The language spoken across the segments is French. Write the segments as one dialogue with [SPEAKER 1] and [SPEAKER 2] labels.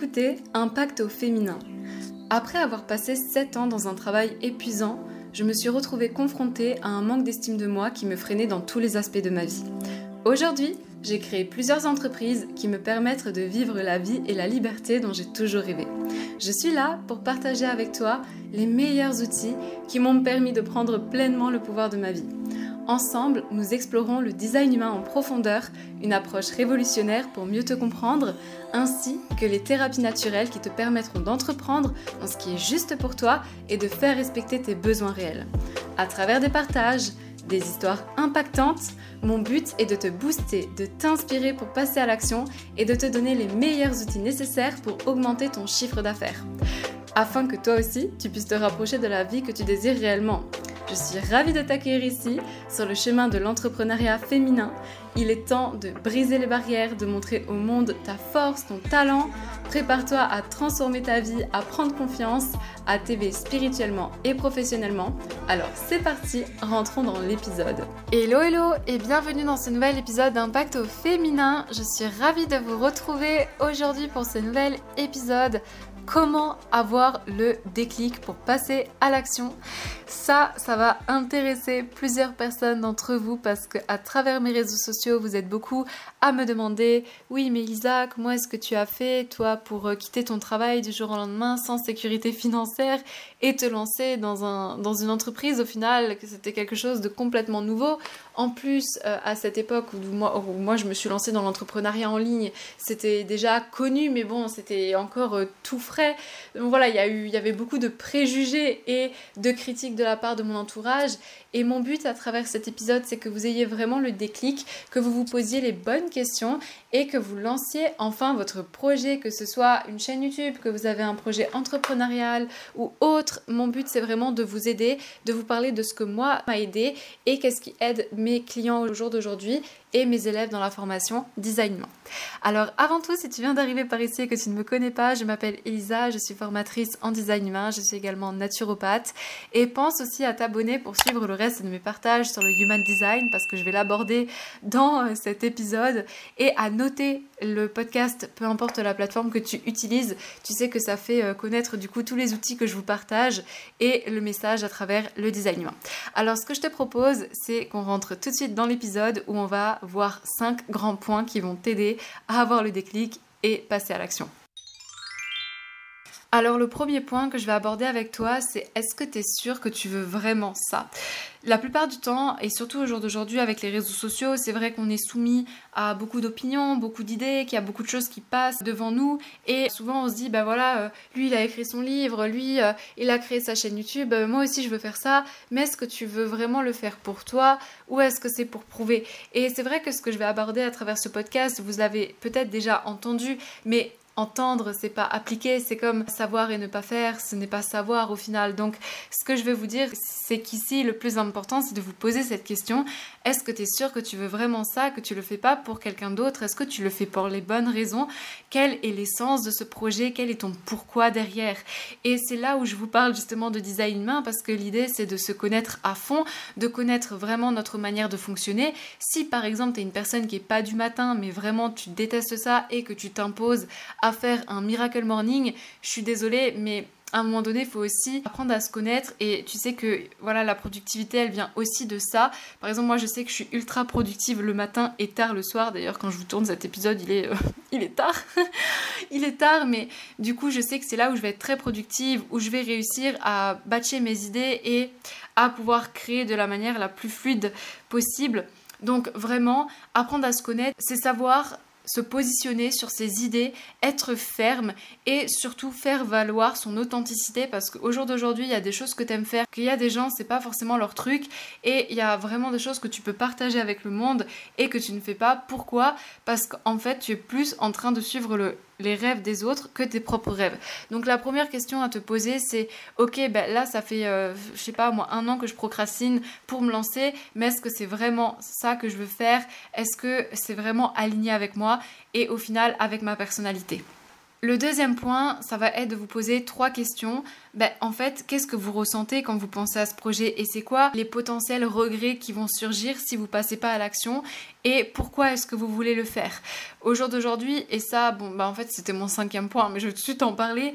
[SPEAKER 1] écouter Impact au féminin. Après avoir passé 7 ans dans un travail épuisant, je me suis retrouvée confrontée à un manque d'estime de moi qui me freinait dans tous les aspects de ma vie. Aujourd'hui, j'ai créé plusieurs entreprises qui me permettent de vivre la vie et la liberté dont j'ai toujours rêvé. Je suis là pour partager avec toi les meilleurs outils qui m'ont permis de prendre pleinement le pouvoir de ma vie. Ensemble, nous explorons le design humain en profondeur, une approche révolutionnaire pour mieux te comprendre, ainsi que les thérapies naturelles qui te permettront d'entreprendre dans ce qui est juste pour toi et de faire respecter tes besoins réels. À travers des partages, des histoires impactantes, mon but est de te booster, de t'inspirer pour passer à l'action et de te donner les meilleurs outils nécessaires pour augmenter ton chiffre d'affaires. Afin que toi aussi, tu puisses te rapprocher de la vie que tu désires réellement. Je suis ravie de t'accueillir ici, sur le chemin de l'entrepreneuriat féminin. Il est temps de briser les barrières, de montrer au monde ta force, ton talent. Prépare-toi à transformer ta vie, à prendre confiance, à t'élever spirituellement et professionnellement. Alors c'est parti, rentrons dans l'épisode. Hello et bienvenue dans ce nouvel épisode d'Impact au féminin. Je suis ravie de vous retrouver aujourd'hui pour ce nouvel épisode. Comment avoir le déclic pour passer à l'action? Ça va intéresser plusieurs personnes d'entre vous parce qu'à travers mes réseaux sociaux, vous êtes beaucoup à me demander « Oui, mais Lisa, comment est-ce que tu as fait, toi, pour quitter ton travail du jour au lendemain sans sécurité financière et te lancer dans une entreprise au final, que c'était quelque chose de complètement nouveau ?» En plus, à cette époque où moi je me suis lancée dans l'entrepreneuriat en ligne, c'était déjà connu, mais bon, c'était encore tout frais. Donc voilà, il y avait beaucoup de préjugés et de critiques de la part de mon entourage. Et mon but à travers cet épisode, c'est que vous ayez vraiment le déclic, que vous vous posiez les bonnes questions et que vous lanciez enfin votre projet, que ce soit une chaîne YouTube, que vous avez un projet entrepreneurial ou autre. Mon but, c'est vraiment de vous aider, de vous parler de ce que moi m'a aidé et qu'est-ce qui aide mes clients au jour d'aujourd'hui et mes élèves dans la formation Design Humain. Alors avant tout, si tu viens d'arriver par ici et que tu ne me connais pas, je m'appelle Elisa, je suis formatrice en design humain, je suis également naturopathe et pense aussi à t'abonner pour suivre le reste de mes partages sur le Human Design parce que je vais l'aborder dans cet épisode et à noter le podcast, peu importe la plateforme que tu utilises, tu sais que ça fait connaître du coup tous les outils que je vous partage et le message à travers le design humain. Alors ce que je te propose, c'est qu'on rentre tout de suite dans l'épisode où on va voir 5 grands points qui vont t'aider à avoir le déclic et passer à l'action. Alors le premier point que je vais aborder avec toi, c'est est-ce que tu es sûr que tu veux vraiment ça? La plupart du temps, et surtout au jour d'aujourd'hui avec les réseaux sociaux, c'est vrai qu'on est soumis à beaucoup d'opinions, beaucoup d'idées, qu'il y a beaucoup de choses qui passent devant nous et souvent on se dit, lui il a écrit son livre, lui il a créé sa chaîne YouTube, moi aussi je veux faire ça, mais est-ce que tu veux vraiment le faire pour toi ou est-ce que c'est pour prouver? Et c'est vrai que ce que je vais aborder à travers ce podcast, vous l'avez peut-être déjà entendu, mais entendre, c'est pas appliquer, c'est comme savoir et ne pas faire, ce n'est pas savoir au final. Donc, ce que je vais vous dire, c'est qu'ici, le plus important, c'est de vous poser cette question. Est-ce que tu es sûr que tu veux vraiment ça, que tu le fais pas pour quelqu'un d'autre? Est-ce que tu le fais pour les bonnes raisons? Quel est l'essence de ce projet? Quel est ton pourquoi derrière? Et c'est là où je vous parle justement de design humain parce que l'idée, c'est de se connaître à fond, de connaître vraiment notre manière de fonctionner. Si par exemple, tu es une personne qui est pas du matin, mais vraiment tu détestes ça et que tu t'imposes à faire un miracle morning, je suis désolée, mais à un moment donné, il faut aussi apprendre à se connaître et tu sais que voilà, la productivité, elle vient aussi de ça. Par exemple, moi, je sais que je suis ultra productive le matin et tard le soir. D'ailleurs, quand je vous tourne cet épisode, il est tard. Il est tard, mais du coup, je sais que c'est là où je vais être très productive, où je vais réussir à batcher mes idées et à pouvoir créer de la manière la plus fluide possible. Donc vraiment, apprendre à se connaître, c'est savoir se positionner sur ses idées, être ferme et surtout faire valoir son authenticité parce qu'au jour d'aujourd'hui, il y a des choses que tu aimes faire, qu'il y a des gens, c'est pas forcément leur truc et il y a vraiment des choses que tu peux partager avec le monde et que tu ne fais pas. Pourquoi? Parce qu'en fait, tu es plus en train de suivre les rêves des autres que tes propres rêves. Donc la première question à te poser, c'est ok, là ça fait, je sais pas moi, 1 an que je procrastine pour me lancer, mais est-ce que c'est vraiment ça que je veux faire? Est-ce que c'est vraiment aligné avec moi et au final avec ma personnalité? Le deuxième point, ça va être de vous poser 3 questions. En fait, qu'est-ce que vous ressentez quand vous pensez à ce projet et c'est quoi les potentiels regrets qui vont surgir si vous passez pas à l'action et pourquoi est-ce que vous voulez le faire? Au jour d'aujourd'hui, et ça, en fait, c'était mon 5e point, mais je vais tout de suite en parler.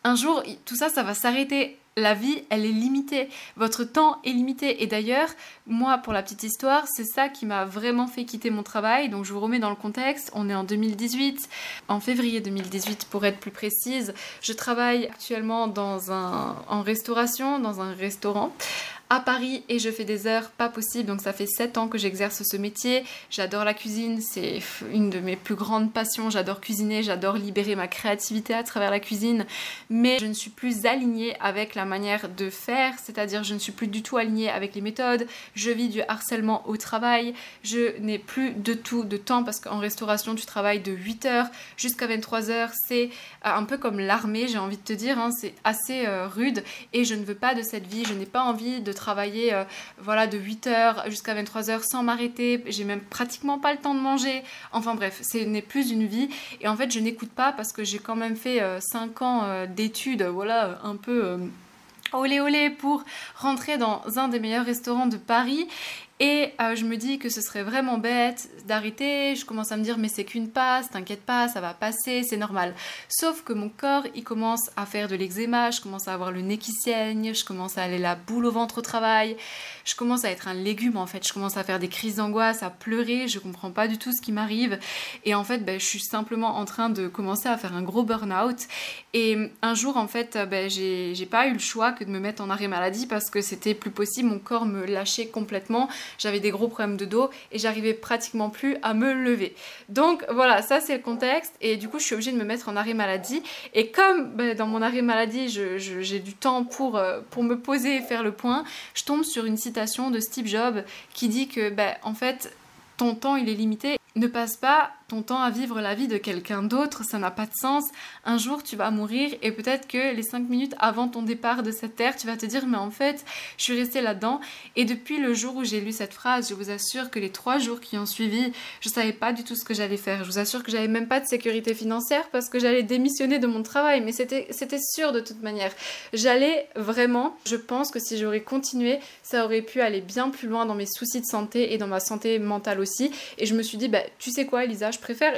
[SPEAKER 1] Un jour, tout ça, ça va s'arrêter. La vie, elle est limitée. Votre temps est limité. Et d'ailleurs, moi, pour la petite histoire, c'est ça qui m'a vraiment fait quitter mon travail. Donc, je vous remets dans le contexte. On est en 2018, en février 2018 pour être plus précise. Je travaille actuellement en restauration, dans un restaurant à Paris et je fais des heures pas possibles, donc ça fait 7 ans que j'exerce ce métier. J'adore la cuisine, c'est une de mes plus grandes passions, j'adore cuisiner, j'adore libérer ma créativité à travers la cuisine, mais je ne suis plus alignée avec la manière de faire, c'est-à-dire je ne suis plus du tout alignée avec les méthodes, je vis du harcèlement au travail, je n'ai plus de tout de temps parce qu'en restauration tu travailles de 8h jusqu'à 23h, c'est un peu comme l'armée, j'ai envie de te dire, hein, c'est assez rude et je ne veux pas de cette vie, je n'ai pas envie de travailler de 8h jusqu'à 23h sans m'arrêter, j'ai même pratiquement pas le temps de manger, enfin bref, ce n'est plus une vie et en fait je n'écoute pas parce que j'ai quand même fait 5 ans d'études, un peu olé olé pour rentrer dans un des meilleurs restaurants de Paris. Et je me dis que ce serait vraiment bête d'arrêter, je commence à me dire mais c'est qu'une passe, t'inquiète pas, ça va passer, c'est normal. Sauf que mon corps, il commence à faire de l'eczéma, je commence à avoir le nez qui saigne, je commence à aller la boule au ventre au travail, je commence à être un légume en fait, je commence à faire des crises d'angoisse, à pleurer, je comprends pas du tout ce qui m'arrive. Et en fait, je suis simplement en train de commencer à faire un gros burn-out. Et un jour, en fait, j'ai pas eu le choix que de me mettre en arrêt maladie parce que c'était plus possible, mon corps me lâchait complètement. J'avais des gros problèmes de dos et j'arrivais pratiquement plus à me lever. Donc voilà, ça c'est le contexte et du coup je suis obligée de me mettre en arrêt maladie et comme dans mon arrêt maladie j'ai du temps pour me poser et faire le point, je tombe sur une citation de Steve Jobs qui dit que en fait ton temps il est limité, ne passe pas ton temps à vivre la vie de quelqu'un d'autre, ça n'a pas de sens. Un jour tu vas mourir et peut-être que les 5 minutes avant ton départ de cette terre, tu vas te dire mais en fait je suis restée là-dedans. Et depuis le jour où j'ai lu cette phrase, je vous assure que les 3 jours qui ont suivi, je savais pas du tout ce que j'allais faire. Je vous assure que j'avais même pas de sécurité financière parce que j'allais démissionner de mon travail, mais c'était sûr de toute manière. J'allais vraiment, je pense que si j'aurais continué, ça aurait pu aller bien plus loin dans mes soucis de santé et dans ma santé mentale aussi. Et je me suis dit tu sais quoi Elisa, je préfère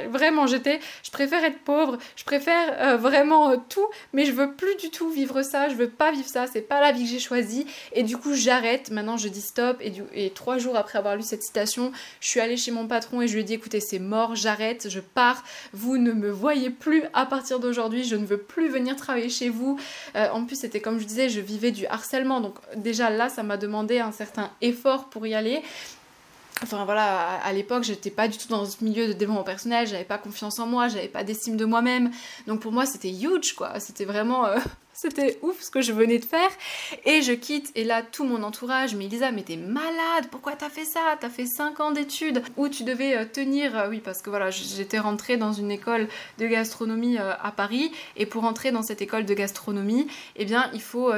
[SPEAKER 1] être pauvre, je préfère vraiment tout, mais je veux plus du tout vivre ça, je veux pas vivre ça, c'est pas la vie que j'ai choisie et du coup j'arrête, maintenant je dis stop et 3 jours après avoir lu cette citation, je suis allée chez mon patron et je lui ai dit écoutez c'est mort, j'arrête, je pars, vous ne me voyez plus à partir d'aujourd'hui, je ne veux plus venir travailler chez vous. En plus c'était comme je disais, je vivais du harcèlement, donc déjà là ça m'a demandé un certain effort pour y aller. Enfin voilà, à l'époque j'étais pas du tout dans ce milieu de développement personnel, j'avais pas confiance en moi, j'avais pas d'estime de moi-même, donc pour moi c'était huge quoi, c'était vraiment c'était ouf ce que je venais de faire et je quitte et là tout mon entourage, mais Elisa mais t'es malade, pourquoi t'as fait ça, t'as fait 5 ans d'études où tu devais tenir, oui parce que voilà j'étais rentrée dans une école de gastronomie à Paris et pour rentrer dans cette école de gastronomie eh bien il faut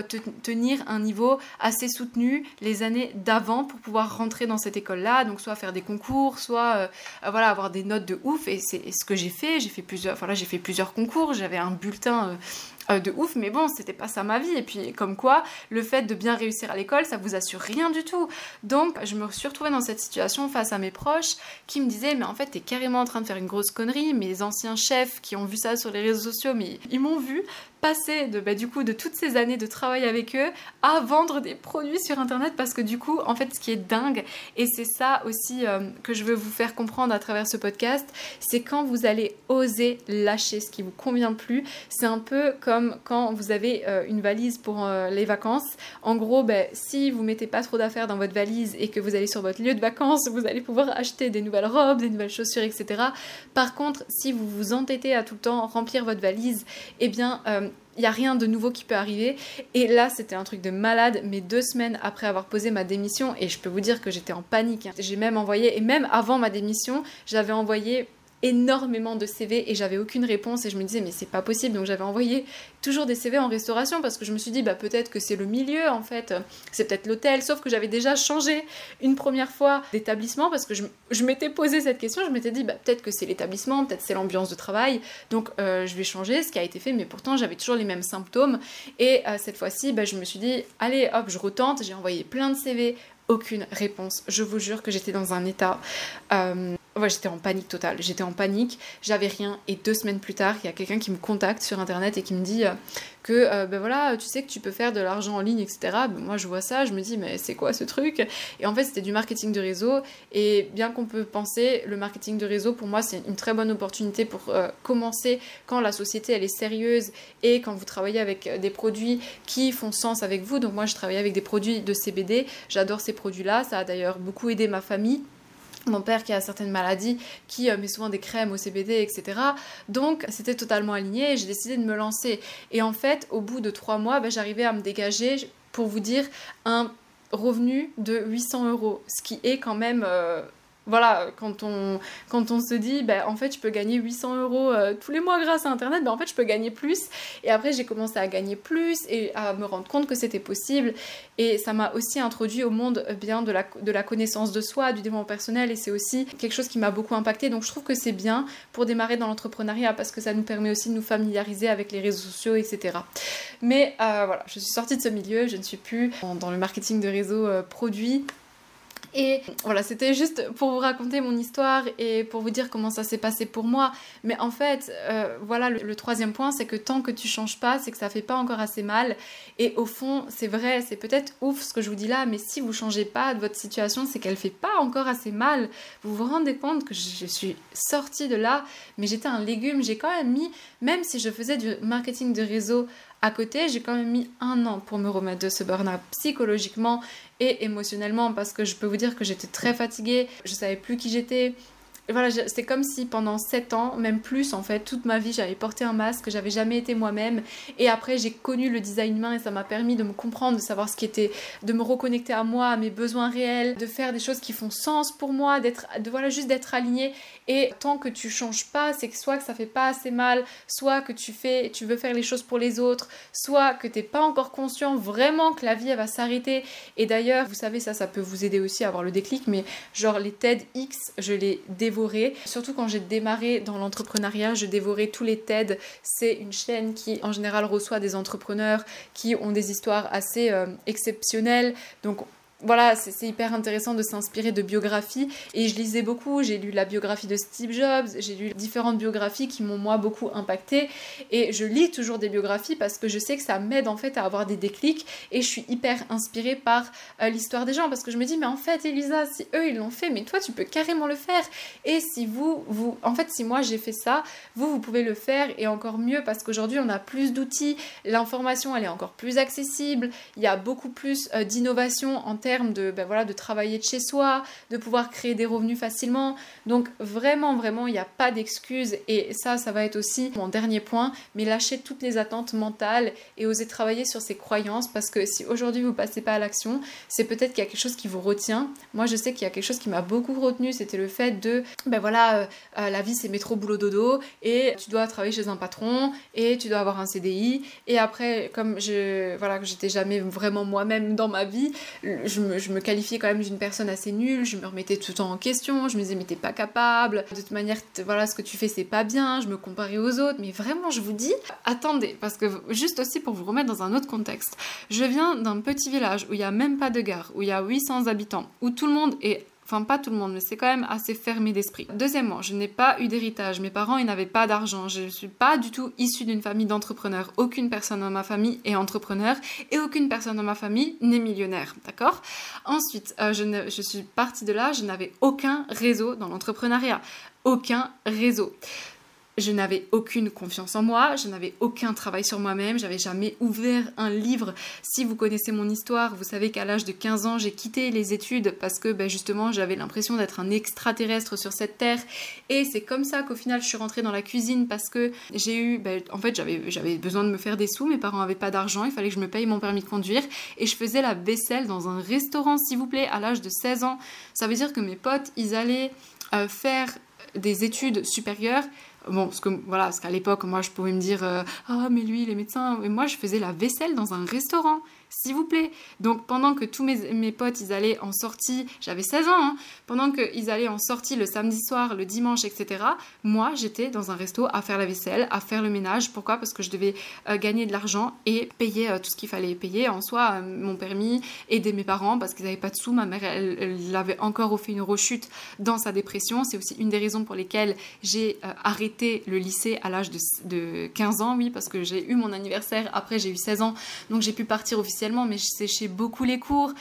[SPEAKER 1] tenir un niveau assez soutenu les années d'avant pour pouvoir rentrer dans cette école là, donc soit faire des concours, soit avoir des notes de ouf et c'est ce que j'ai fait plusieurs concours, j'avais un bulletin de ouf, mais bon, c'était pas ça ma vie. Et puis, comme quoi, le fait de bien réussir à l'école, ça vous assure rien du tout. Donc, je me suis retrouvée dans cette situation face à mes proches qui me disaient, mais en fait, t'es carrément en train de faire une grosse connerie. Mes anciens chefs qui ont vu ça sur les réseaux sociaux, mais ils m'ont vu passer de toutes ces années de travail avec eux à vendre des produits sur internet parce que du coup en fait ce qui est dingue et c'est ça aussi que je veux vous faire comprendre à travers ce podcast, c'est quand vous allez oser lâcher ce qui vous convient plus. C'est un peu comme quand vous avez une valise pour les vacances. En gros si vous mettez pas trop d'affaires dans votre valise et que vous allez sur votre lieu de vacances, vous allez pouvoir acheter des nouvelles robes, des nouvelles chaussures, etc. Par contre si vous vous entêtez à tout le temps remplir votre valise, eh bien il n'y a rien de nouveau qui peut arriver. Et là, c'était un truc de malade, mais 2 semaines après avoir posé ma démission, et je peux vous dire que j'étais en panique. J'ai même envoyé, et même avant ma démission, j'avais envoyé énormément de CV et j'avais aucune réponse et je me disais mais c'est pas possible. Donc j'avais envoyé toujours des CV en restauration parce que je me suis dit bah peut-être que c'est le milieu en fait, c'est peut-être l'hôtel, sauf que j'avais déjà changé une première fois d'établissement parce que je m'étais posé cette question, je m'étais dit bah peut-être que c'est l'établissement, peut-être c'est l'ambiance de travail, donc je vais changer, ce qui a été fait, mais pourtant j'avais toujours les mêmes symptômes et cette fois-ci bah, je me suis dit allez hop je retente, j'ai envoyé plein de CV, aucune réponse, je vous jure que j'étais dans un état j'étais en panique totale, j'avais rien et 2 semaines plus tard il y a quelqu'un qui me contacte sur internet et qui me dit que ben voilà tu sais que tu peux faire de l'argent en ligne etc. Ben, moi je vois ça, je me dis mais c'est quoi ce truc, et en fait c'était du marketing de réseau et bien qu'on peut penser le marketing de réseau pour moi c'est une très bonne opportunité pour commencer quand la société elle est sérieuse et quand vous travaillez avec des produits qui font sens avec vous. Donc moi je travaillais avec des produits de CBD, j'adore ces produits là, ça a d'ailleurs beaucoup aidé ma famille. Mon père qui a certaines maladies, qui met souvent des crèmes au CBD, etc. Donc c'était totalement aligné et j'ai décidé de me lancer. Et en fait, au bout de 3 mois, ben, j'arrivais à me dégager, pour vous dire, un revenu de 800 €. Ce qui est quand même... voilà, quand on se dit, ben, en fait, je peux gagner 800 € tous les mois grâce à Internet, ben, en fait, je peux gagner plus. Et après, j'ai commencé à gagner plus et à me rendre compte que c'était possible. Et ça m'a aussi introduit au monde bien de la connaissance de soi, du développement personnel. Et c'est aussi quelque chose qui m'a beaucoup impacté. Donc, je trouve que c'est bien pour démarrer dans l'entrepreneuriat parce que ça nous permet aussi de nous familiariser avec les réseaux sociaux, etc. Mais voilà, je suis sortie de ce milieu, je ne suis plus dans le marketing de réseau produit. Et voilà, c'était juste pour vous raconter mon histoire et pour vous dire comment ça s'est passé pour moi. Mais en fait, voilà, le 3e point, c'est que tant que tu changes pas, c'est que ça fait pas encore assez mal. Et au fond, c'est vrai, c'est peut-être ouf ce que je vous dis là, mais si vous changez pas de votre situation, c'est qu'elle fait pas encore assez mal. Vous vous rendez compte que je suis sortie de là, mais j'étais un légume. J'ai quand même mis, même si je faisais du marketing de réseau à côté, j'ai quand même mis 1 an pour me remettre de ce burn-out psychologiquement et émotionnellement parce que je peux vous dire que j'étais très fatiguée, je savais plus qui j'étais. Et voilà, c'est comme si pendant 7 ans, même plus en fait, toute ma vie, j'avais porté un masque, j'avais jamais été moi-même. Et après, j'ai connu le design humain et ça m'a permis de me comprendre, de savoir ce qui était, de me reconnecter à moi, à mes besoins réels, de faire des choses qui font sens pour moi, juste d'être alignée. Et tant que tu changes pas, c'est que soit que ça fait pas assez mal, soit que tu veux faire les choses pour les autres, soit que t'es pas encore conscient vraiment que la vie elle va s'arrêter. Et d'ailleurs, vous savez, ça peut vous aider aussi à avoir le déclic, mais genre les TEDx, je les dévorais. Surtout quand j'ai démarré dans l'entrepreneuriat, je dévorais tous les TED. C'est une chaîne qui en général reçoit des entrepreneurs qui ont des histoires assez exceptionnelles. Donc voilà, c'est hyper intéressant de s'inspirer de biographies et je lisais beaucoup, j'ai lu la biographie de Steve Jobs, j'ai lu différentes biographies qui m'ont moi beaucoup impactée et je lis toujours des biographies parce que je sais que ça m'aide en fait à avoir des déclics et je suis hyper inspirée par l'histoire des gens parce que je me dis mais en fait Elisa, si eux ils l'ont fait, mais toi tu peux carrément le faire et si en fait si moi j'ai fait ça, vous pouvez le faire et encore mieux parce qu'aujourd'hui on a plus d'outils, l'information elle est encore plus accessible, il y a beaucoup plus d'innovation en termes de travailler de chez soi, de pouvoir créer des revenus facilement. Donc vraiment, il n'y a pas d'excuses et ça va être aussi mon dernier point, mais lâcher toutes les attentes mentales et oser travailler sur ses croyances parce que si aujourd'hui vous passez pas à l'action, c'est peut-être qu'il y a quelque chose qui vous retient. Moi je sais qu'il y a quelque chose qui m'a beaucoup retenu, c'était le fait de, la vie c'est métro boulot dodo et tu dois travailler chez un patron et tu dois avoir un CDI et après comme que j'étais jamais vraiment moi-même dans ma vie, je me qualifiais quand même d'une personne assez nulle, je me remettais tout le temps en question, je me disais mais t'es pas capable, de toute manière voilà ce que tu fais c'est pas bien, je me comparais aux autres, mais vraiment je vous dis, attendez, parce que juste aussi pour vous remettre dans un autre contexte, je viens d'un petit village où il y a même pas de gare, où il y a 800 habitants, où tout le monde est... Enfin, pas tout le monde, mais c'est quand même assez fermé d'esprit. Deuxièmement, je n'ai pas eu d'héritage. Mes parents, ils n'avaient pas d'argent. Je ne suis pas du tout issue d'une famille d'entrepreneurs. Aucune personne dans ma famille est entrepreneur et aucune personne dans ma famille n'est millionnaire. D'accord ? Ensuite, je suis partie de là, je n'avais aucun réseau dans l'entrepreneuriat. Aucun réseau. Je n'avais aucune confiance en moi, je n'avais aucun travail sur moi-même, j'avais jamais ouvert un livre. Si vous connaissez mon histoire, vous savez qu'à l'âge de 15 ans, j'ai quitté les études parce que justement, j'avais l'impression d'être un extraterrestre sur cette terre. Et c'est comme ça qu'au final, je suis rentrée dans la cuisine parce que j'ai eu... en fait, j'avais besoin de me faire des sous, mes parents n'avaient pas d'argent, il fallait que je me paye mon permis de conduire. Et je faisais la vaisselle dans un restaurant, s'il vous plaît, à l'âge de 16 ans. Ça veut dire que mes potes, ils allaient faire des études supérieures. Bon, parce qu'à l'époque, moi, je pouvais me dire « Ah, mais lui, il est médecin. » Et moi, je faisais la vaisselle dans un restaurant, s'il vous plaît. Donc, pendant que tous mes potes, ils allaient en sortie, j'avais 16 ans, hein, pendant qu'ils allaient en sortie le samedi soir, le dimanche, etc., moi, j'étais dans un resto à faire la vaisselle, à faire le ménage. Pourquoi ? Parce que je devais gagner de l'argent et payer tout ce qu'il fallait payer. En soi, mon permis, aider mes parents parce qu'ils n'avaient pas de sous. Ma mère, elle avait encore fait une rechute dans sa dépression. C'est aussi une des raisons pour lesquelles j'ai arrêté le lycée à l'âge de 15 ans, oui, parce que j'ai eu mon anniversaire, après j'ai eu 16 ans, donc j'ai pu partir officiellement, mais je séchais beaucoup les cours.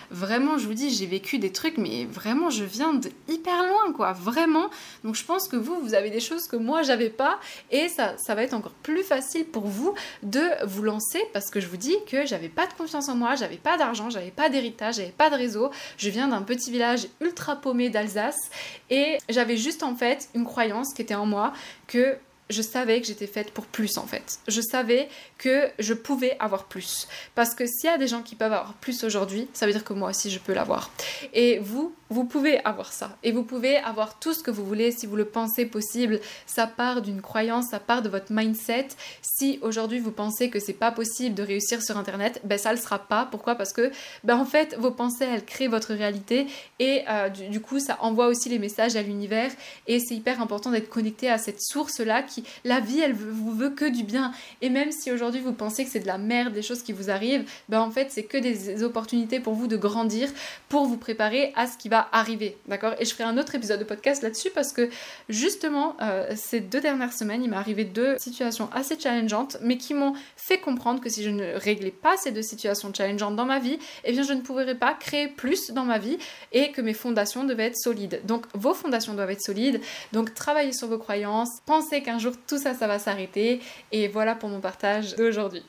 [SPEAKER 1] Vraiment, je vous dis, j'ai vécu des trucs, mais vraiment, je viens de hyper loin, quoi, vraiment. Donc je pense que vous avez des choses que moi, j'avais pas, et ça va être encore plus facile pour vous de vous lancer, parce que je vous dis que j'avais pas de confiance en moi, j'avais pas d'argent, j'avais pas d'héritage, j'avais pas de réseau. Je viens d'un petit village ultra paumé d'Alsace, et j'avais juste, en fait, une croyance qui était en moi, que je savais que j'étais faite pour plus, en fait. Je savais que je pouvais avoir plus. Parce que s'il y a des gens qui peuvent avoir plus aujourd'hui, ça veut dire que moi aussi je peux l'avoir. Et vous pouvez avoir ça. Et vous pouvez avoir tout ce que vous voulez si vous le pensez possible. Ça part d'une croyance, ça part de votre mindset. Si aujourd'hui vous pensez que c'est pas possible de réussir sur Internet, ben ça le sera pas. Pourquoi ? Parce que en fait vos pensées elles créent votre réalité et du coup ça envoie aussi les messages à l'univers et c'est hyper important d'être connecté à cette source là qui, la vie elle vous veut que du bien. Et même si aujourd'hui vous pensez que c'est de la merde, des choses qui vous arrivent, en fait c'est que des opportunités pour vous de grandir, pour vous préparer à ce qui va arriver, d'accord ? Et je ferai un autre épisode de podcast là-dessus parce que justement ces 2 dernières semaines il m'est arrivé 2 situations assez challengeantes mais qui m'ont fait comprendre que si je ne réglais pas ces 2 situations challengeantes dans ma vie, eh bien je ne pourrais pas créer plus dans ma vie et que mes fondations devaient être solides. Donc vos fondations doivent être solides, donc travaillez sur vos croyances, pensez qu'un jour tout ça va s'arrêter et voilà pour mon partage d'aujourd'hui.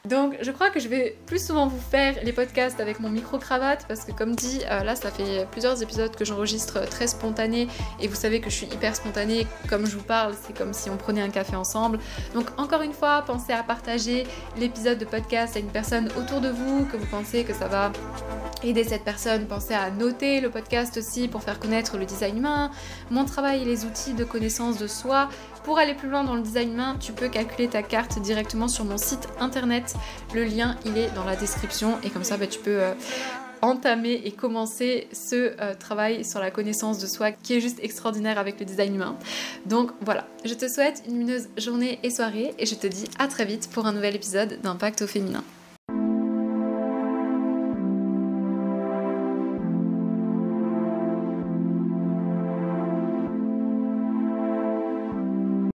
[SPEAKER 1] Donc je crois que je vais plus souvent vous faire les podcasts avec mon micro-cravate parce que comme dit, là ça fait plusieurs épisodes que j'enregistre très spontané et vous savez que je suis hyper spontanée, comme je vous parle, c'est comme si on prenait un café ensemble. Donc encore une fois, pensez à partager l'épisode de podcast à une personne autour de vous que vous pensez que ça va aider cette personne. Pensez à noter le podcast aussi pour faire connaître le design humain, mon travail et les outils de connaissance de soi. Pour aller plus loin dans le design humain, tu peux calculer ta carte directement sur mon site internet. Le lien, il est dans la description et comme ça, tu peux entamer et commencer ce travail sur la connaissance de soi qui est juste extraordinaire avec le design humain. Donc voilà, je te souhaite une lumineuse journée et soirée et je te dis à très vite pour un nouvel épisode d'Impact au féminin.